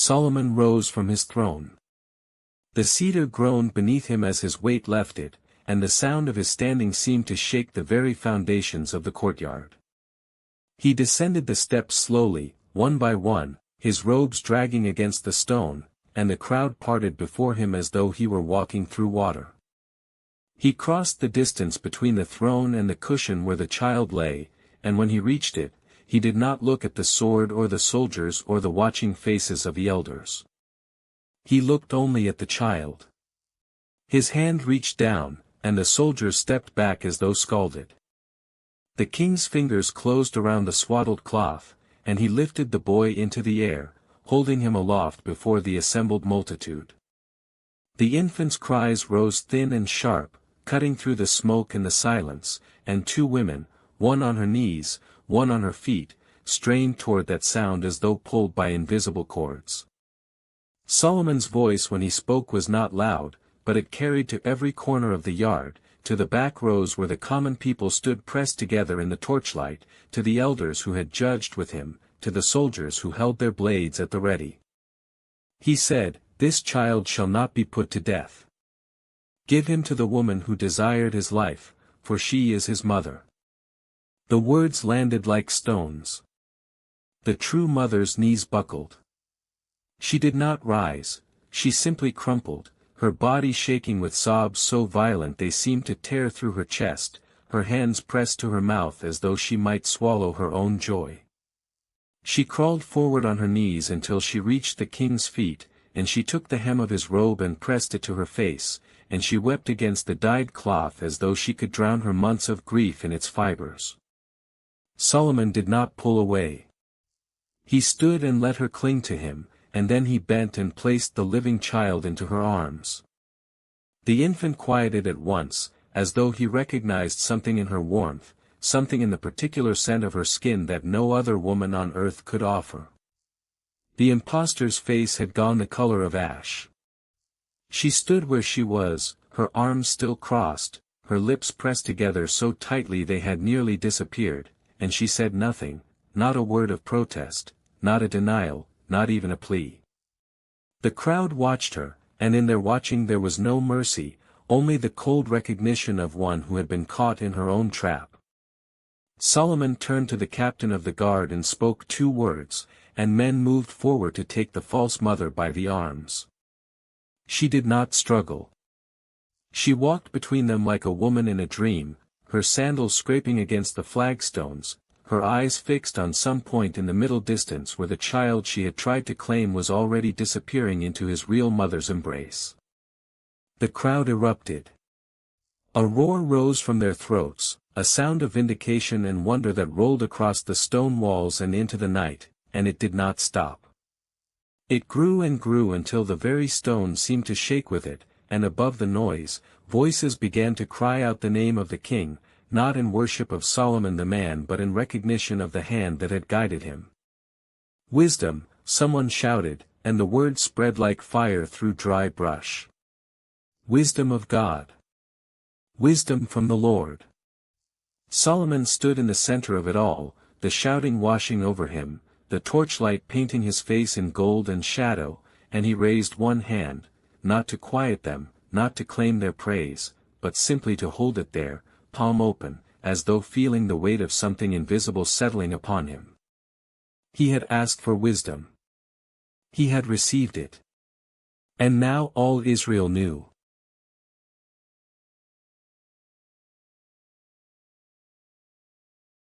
Solomon rose from his throne. The cedar groaned beneath him as his weight left it, and the sound of his standing seemed to shake the very foundations of the courtyard. He descended the steps slowly, one by one, his robes dragging against the stone, and the crowd parted before him as though he were walking through water. He crossed the distance between the throne and the cushion where the child lay, and when he reached it, he did not look at the sword or the soldiers or the watching faces of the elders. He looked only at the child. His hand reached down, and the soldiers stepped back as though scalded. The king's fingers closed around the swaddled cloth, and he lifted the boy into the air, holding him aloft before the assembled multitude. The infant's cries rose thin and sharp, cutting through the smoke and the silence, and two women, one on her knees, one on her feet, strained toward that sound as though pulled by invisible cords. Solomon's voice when he spoke was not loud, but it carried to every corner of the yard, to the back rows where the common people stood pressed together in the torchlight, to the elders who had judged with him, to the soldiers who held their blades at the ready. He said, "This child shall not be put to death. Give him to the woman who desired his life, for she is his mother." The words landed like stones. The true mother's knees buckled. She did not rise, she simply crumpled, her body shaking with sobs so violent they seemed to tear through her chest, her hands pressed to her mouth as though she might swallow her own joy. She crawled forward on her knees until she reached the king's feet, and she took the hem of his robe and pressed it to her face, and she wept against the dyed cloth as though she could drown her months of grief in its fibers. Solomon did not pull away. He stood and let her cling to him, and then he bent and placed the living child into her arms. The infant quieted at once, as though he recognized something in her warmth, something in the particular scent of her skin that no other woman on earth could offer. The impostor's face had gone the color of ash. She stood where she was, her arms still crossed, her lips pressed together so tightly they had nearly disappeared, and she said nothing, not a word of protest, not a denial, not even a plea. The crowd watched her, and in their watching there was no mercy, only the cold recognition of one who had been caught in her own trap. Solomon turned to the captain of the guard and spoke 2 words, and men moved forward to take the false mother by the arms. She did not struggle. She walked between them like a woman in a dream, her sandals scraping against the flagstones, her eyes fixed on some point in the middle distance where the child she had tried to claim was already disappearing into his real mother's embrace. The crowd erupted. A roar rose from their throats, a sound of vindication and wonder that rolled across the stone walls and into the night, and it did not stop. It grew and grew until the very stone seemed to shake with it, and above the noise, voices began to cry out the name of the king, not in worship of Solomon the man but in recognition of the hand that had guided him. "Wisdom," someone shouted, and the word spread like fire through dry brush. "Wisdom of God. Wisdom from the Lord." Solomon stood in the center of it all, the shouting washing over him, the torchlight painting his face in gold and shadow, and he raised one hand, not to quiet them, not to claim their praise, but simply to hold it there, palm open, as though feeling the weight of something invisible settling upon him. He had asked for wisdom. He had received it. And now all Israel knew.